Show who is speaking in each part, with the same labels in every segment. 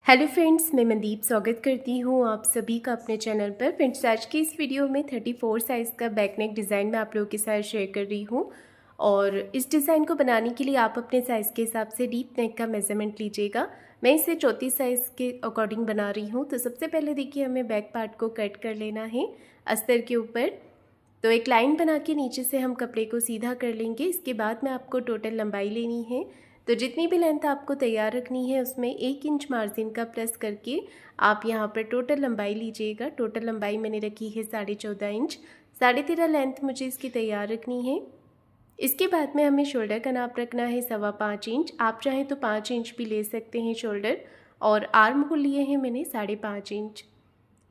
Speaker 1: Hello friends, मैं मनदीप स्वागत करती हूँ आप सभी का अपने चैनल पर। फ्रेंड्स, आज की इस वीडियो में 34 साइज़ का बैक नेक डिज़ाइन मैं आप लोगों के साथ शेयर कर रही हूँ। और इस डिज़ाइन को बनाने के लिए आप अपने साइज़ के हिसाब से डीप नेक का मेज़रमेंट लीजिएगा। मैं इसे 34 साइज़ के अकॉर्डिंग बना रही हूँ। तो सबसे पहले देखिए, हमें बैक पार्ट को कट कर लेना है अस्तर के ऊपर। तो एक लाइन बना के नीचे से हम कपड़े को सीधा कर लेंगे। इसके बाद में आपको टोटल लंबाई लेनी है। तो जितनी भी लेंथ आपको तैयार रखनी है उसमें 1 इंच मार्जिन का प्लस करके आप यहाँ पर टोटल लंबाई लीजिएगा। टोटल लंबाई मैंने रखी है 14.5 इंच। 13.5 लेंथ मुझे इसकी तैयार रखनी है। इसके बाद में हमें शोल्डर का नाप रखना है 5.25 इंच। आप चाहें तो 5 इंच भी ले सकते हैं शोल्डर। और आर्म होल लिए हैं मैंने 5.5 इंच।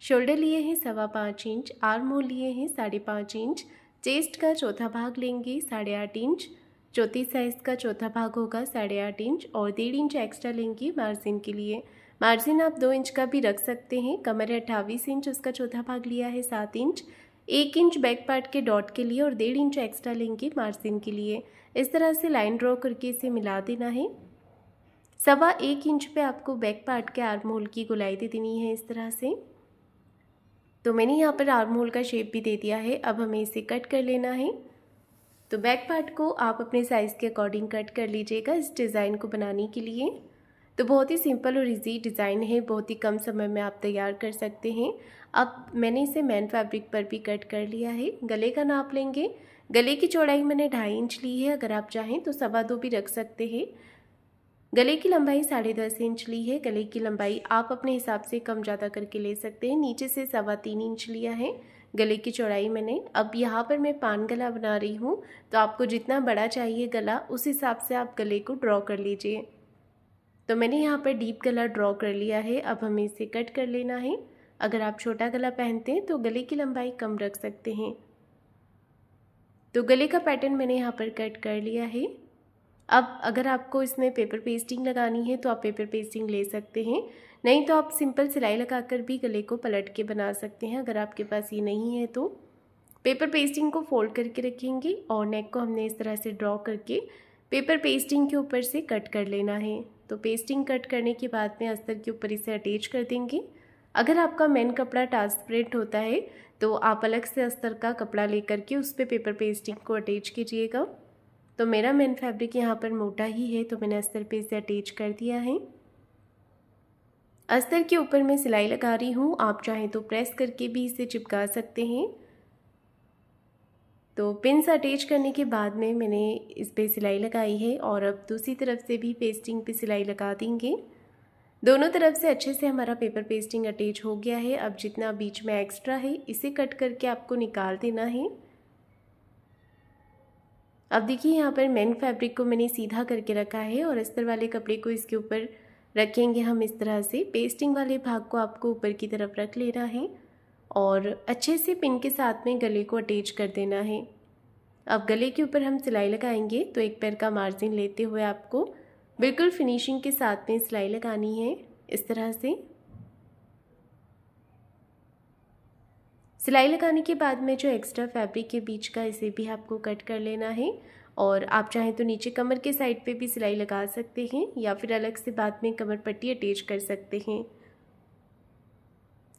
Speaker 1: शोल्डर लिए हैं 5.25 इंच, आर्म होल लिए हैं 5.5 इंच। चेस्ट का चौथा भाग लेंगे 8.5 इंच। चौथी साइज़ का चौथा भाग होगा 8.5 इंच और 1.5 इंच एक्स्ट्रा लेंगे मार्जिन के लिए। मार्जिन आप 2 इंच का भी रख सकते हैं। कमर है 28 इंच, उसका चौथा भाग लिया है 7 इंच। 1 इंच बैक पार्ट के डॉट के लिए और 1.5 इंच एक्स्ट्रा लेंगे मार्जिन के लिए। इस तरह से लाइन ड्रॉ करके इसे मिला देना है। 1.25 इंच पे आपको बैक पार्ट के आर्म होल की गोलाई दे देनी है इस तरह से। तो मैंने यहाँ पर आर्म होल का शेप भी दे दिया है। अब हमें इसे कट कर लेना है। तो बैक पार्ट को आप अपने साइज़ के अकॉर्डिंग कट कर लीजिएगा इस डिज़ाइन को बनाने के लिए। तो बहुत ही सिंपल और इजी डिज़ाइन है, बहुत ही कम समय में आप तैयार कर सकते हैं। अब मैंने इसे मैन फैब्रिक पर भी कट कर लिया है। गले का नाप लेंगे। गले की चौड़ाई मैंने 2.5 इंच ली है। अगर आप चाहें तो 2.25 भी रख सकते हैं। गले की लंबाई 10.5 इंच ली है। गले की लंबाई आप अपने हिसाब से कम ज़्यादा करके ले सकते हैं। नीचे से 3.25 इंच लिया है गले की चौड़ाई मैंने। अब यहाँ पर मैं पान गला बना रही हूँ, तो आपको जितना बड़ा चाहिए गला उस हिसाब से आप गले को ड्रॉ कर लीजिए। तो मैंने यहाँ पर डीप गला ड्रॉ कर लिया है। अब हमें इसे कट कर लेना है। अगर आप छोटा गला पहनते हैं तो गले की लंबाई कम रख सकते हैं। तो गले का पैटर्न मैंने यहाँ पर कट कर लिया है। अब अगर आपको इसमें पेपर पेस्टिंग लगानी है तो आप पेपर पेस्टिंग ले सकते हैं, नहीं तो आप सिंपल सिलाई लगाकर भी गले को पलट के बना सकते हैं। अगर आपके पास ये नहीं है तो पेपर पेस्टिंग को फोल्ड करके रखेंगे और नेक को हमने इस तरह से ड्रॉ करके पेपर पेस्टिंग के ऊपर से कट कर लेना है। तो पेस्टिंग कट करने के बाद में अस्तर के ऊपर इसे अटैच कर देंगे। अगर आपका मेन कपड़ा ट्रांसपेरेंट होता है तो आप अलग से अस्तर का कपड़ा लेकर के उस पर पेपर पेस्टिंग को अटैच कीजिएगा। तो मेरा मेन फैब्रिक यहाँ पर मोटा ही है तो मैंने अस्तर पे इसे अटैच कर दिया है। अस्तर के ऊपर मैं सिलाई लगा रही हूँ, आप चाहें तो प्रेस करके भी इसे चिपका सकते हैं। तो पिन से अटैच करने के बाद में मैंने इस पे सिलाई लगाई है और अब दूसरी तरफ से भी पेस्टिंग पे सिलाई लगा देंगे। दोनों तरफ से अच्छे से हमारा पेपर पेस्टिंग अटैच हो गया है। अब जितना बीच में एक्स्ट्रा है इसे कट करके आपको निकाल देना है। अब देखिए, यहाँ पर मेन फैब्रिक को मैंने सीधा करके रखा है और अस्तर वाले कपड़े को इसके ऊपर रखेंगे हम इस तरह से। पेस्टिंग वाले भाग को आपको ऊपर की तरफ रख लेना है और अच्छे से पिन के साथ में गले को अटैच कर देना है। अब गले के ऊपर हम सिलाई लगाएंगे तो एक पैर का मार्जिन लेते हुए आपको बिल्कुल फिनिशिंग के साथ में सिलाई लगानी है इस तरह से। सिलाई लगाने के बाद में जो एक्स्ट्रा फैब्रिक के बीच का इसे भी आपको कट कर लेना है। और आप चाहें तो नीचे कमर के साइड पे भी सिलाई लगा सकते हैं या फिर अलग से बाद में कमर पट्टी अटैच कर सकते हैं।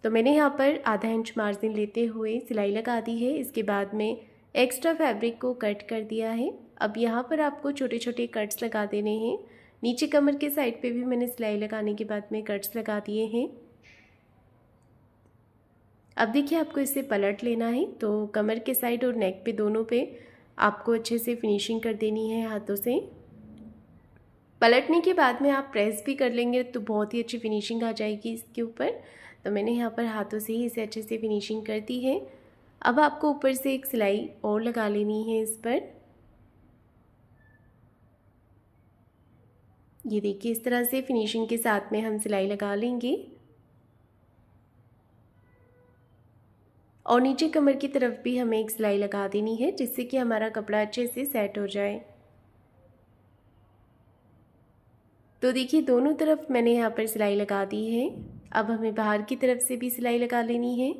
Speaker 1: तो मैंने यहाँ पर आधा इंच मार्जिन लेते हुए सिलाई लगा दी है। इसके बाद में एक्स्ट्रा फैब्रिक को कट कर दिया है। अब यहाँ पर आपको छोटे छोटे कट्स लगा देने हैं। नीचे कमर के साइड पे भी मैंने सिलाई लगाने के बाद में कट्स लगा दिए हैं। अब देखिए, आपको इसे पलट लेना है। तो कमर के साइड और नेक पे दोनों पे आपको अच्छे से फिनिशिंग कर देनी है हाथों से। पलटने के बाद में आप प्रेस भी कर लेंगे तो बहुत ही अच्छी फिनिशिंग आ जाएगी इसके ऊपर। तो मैंने यहाँ पर हाथों से ही इसे अच्छे से फिनिशिंग कर दी है। अब आपको ऊपर से एक सिलाई और लगा लेनी है इस पर। ये देखिए, इस तरह से फिनिशिंग के साथ में हम सिलाई लगा लेंगे और नीचे कमर की तरफ भी हमें एक सिलाई लगा देनी है जिससे कि हमारा कपड़ा अच्छे से सेट हो जाए। तो देखिए, दोनों तरफ मैंने यहाँ पर सिलाई लगा दी है। अब हमें बाहर की तरफ से भी सिलाई लगा लेनी है।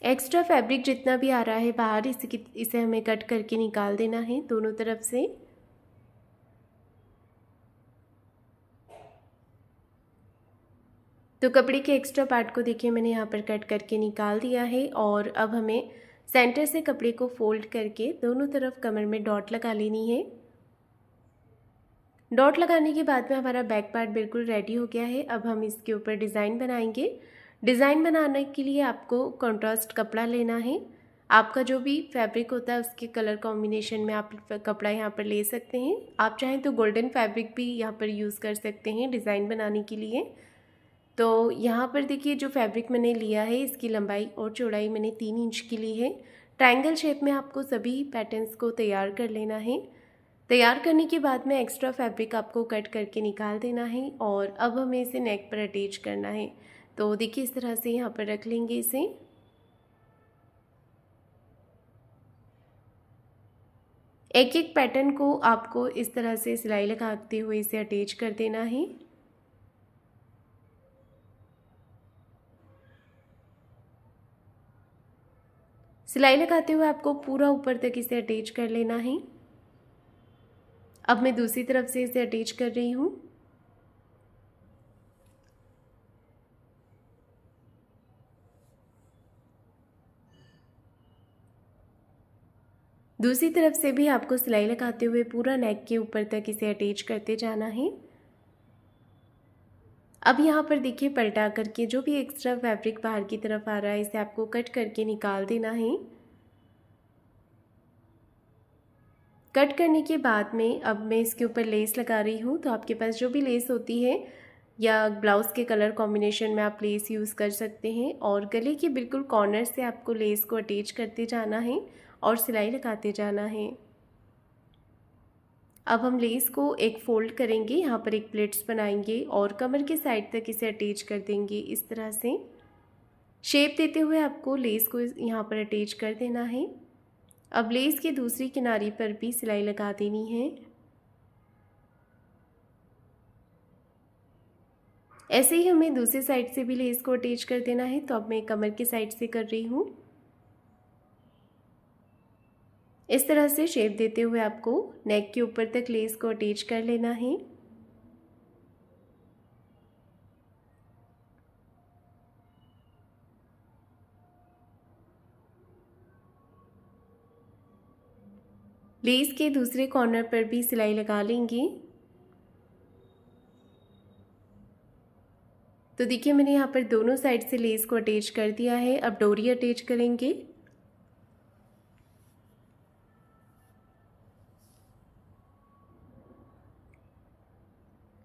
Speaker 1: एक्स्ट्रा फैब्रिक जितना भी आ रहा है बाहर इसे हमें कट करके निकाल देना है दोनों तरफ से। तो कपड़े के एक्स्ट्रा पार्ट को देखिए मैंने यहाँ पर कट करके निकाल दिया है और अब हमें सेंटर से कपड़े को फोल्ड करके दोनों तरफ कमर में डॉट लगा लेनी है। डॉट लगाने के बाद में हमारा बैक पार्ट बिल्कुल रेडी हो गया है। अब हम इसके ऊपर डिज़ाइन बनाएंगे। डिज़ाइन बनाने के लिए आपको कंट्रास्ट कपड़ा लेना है। आपका जो भी फैब्रिक होता है उसके कलर कॉम्बिनेशन में आप कपड़ा यहाँ पर ले सकते हैं। आप चाहें तो गोल्डन फैब्रिक भी यहाँ पर यूज़ कर सकते हैं डिज़ाइन बनाने के लिए। तो यहाँ पर देखिए जो फैब्रिक मैंने लिया है इसकी लंबाई और चौड़ाई मैंने 3 इंच की ली है। ट्रायंगल शेप में आपको सभी पैटर्न्स को तैयार कर लेना है। तैयार करने के बाद में एक्स्ट्रा फैब्रिक आपको कट करके निकाल देना है और अब हमें इसे नेक पर अटैच करना है। तो देखिए इस तरह से यहाँ पर रख लेंगे इसे। एक एक पैटर्न को आपको इस तरह से सिलाई लगाते हुए इसे अटैच कर देना है। सिलाई लगाते हुए आपको पूरा ऊपर तक इसे अटैच कर लेना है। अब मैं दूसरी तरफ से इसे अटैच कर रही हूँ। दूसरी तरफ से भी आपको सिलाई लगाते हुए पूरा नेक के ऊपर तक इसे अटैच करते जाना है। अब यहाँ पर देखिए पलटा करके जो भी एक्स्ट्रा फैब्रिक बाहर की तरफ आ रहा है इसे आपको कट करके निकाल देना है। कट करने के बाद में अब मैं इसके ऊपर लेस लगा रही हूँ। तो आपके पास जो भी लेस होती है या ब्लाउज़ के कलर कॉम्बिनेशन में आप लेस यूज़ कर सकते हैं और गले के बिल्कुल कॉर्नर से आपको लेस को अटैच करते जाना है और सिलाई लगाते जाना है। अब हम लेस को एक फोल्ड करेंगे, यहाँ पर एक प्लेट्स बनाएंगे और कमर के साइड तक इसे अटैच कर देंगे। इस तरह से शेप देते हुए आपको लेस को यहाँ पर अटैच कर देना है। अब लेस की दूसरी किनारे पर भी सिलाई लगा देनी है। ऐसे ही हमें दूसरी साइड से भी लेस को अटैच कर देना है। तो अब मैं कमर की साइड से कर रही हूँ। इस तरह से शेप देते हुए आपको नेक के ऊपर तक लेस को अटैच कर लेना है। लेस के दूसरे कॉर्नर पर भी सिलाई लगा लेंगे। तो देखिए मैंने यहाँ पर दोनों साइड से लेस को अटैच कर दिया है। अब डोरी अटैच करेंगे।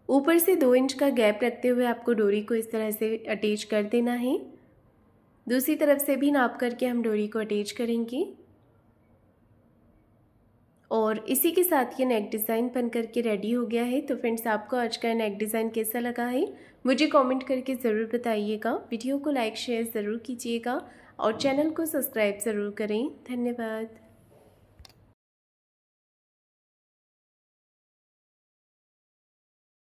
Speaker 1: ऊपर से 2 इंच का गैप रखते हुए आपको डोरी को इस तरह से अटैच कर देना है। दूसरी तरफ से भी नाप करके हम डोरी को अटैच करेंगे और इसी के साथ ये नेक डिज़ाइन बन करके रेडी हो गया है। तो फ्रेंड्स आपको आज का नेक डिज़ाइन कैसा लगा है मुझे कमेंट करके ज़रूर बताइएगा। वीडियो को लाइक शेयर ज़रूर कीजिएगा और चैनल को सब्सक्राइब ज़रूर करें। धन्यवाद।